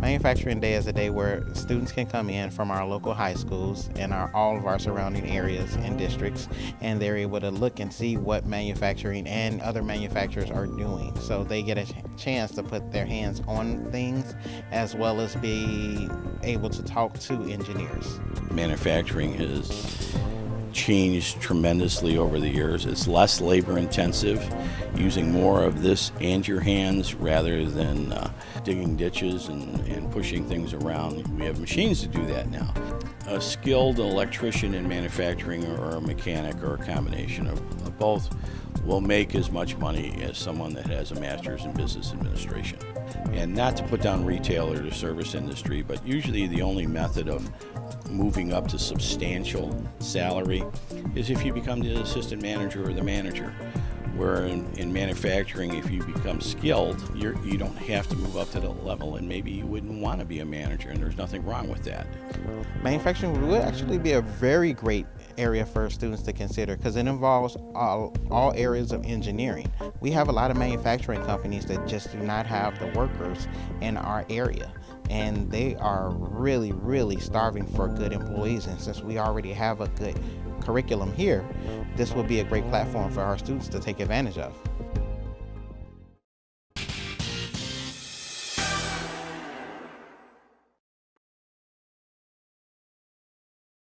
Manufacturing Day is a day where students can come in from our local high schools and all of our surrounding areas and districts, and they're able to look and see what manufacturing and other manufacturers are doing. So they get a chance to put their hands on things as well as be able to talk to engineers. Manufacturing has changed tremendously over the years. It's less labor intensive, using more of this and your hands rather than digging ditches and pushing things around. We have machines to do that now. A skilled electrician in manufacturing or a mechanic or a combination of both will make as much money as someone that has a master's in business administration. And not to put down retail or the service industry, but usually the only method of moving up to substantial salary is if you become the assistant manager or the manager. Where in manufacturing, if you become skilled, you don't have to move up to the level, and maybe you wouldn't want to be a manager, and there's nothing wrong with that. Manufacturing would actually be a very great area for students to consider because it involves all areas of engineering. We have a lot of manufacturing companies that just do not have the workers in our area, and they are really starving for good employees. And since we already have a good curriculum here, this will be a great platform for our students to take advantage of.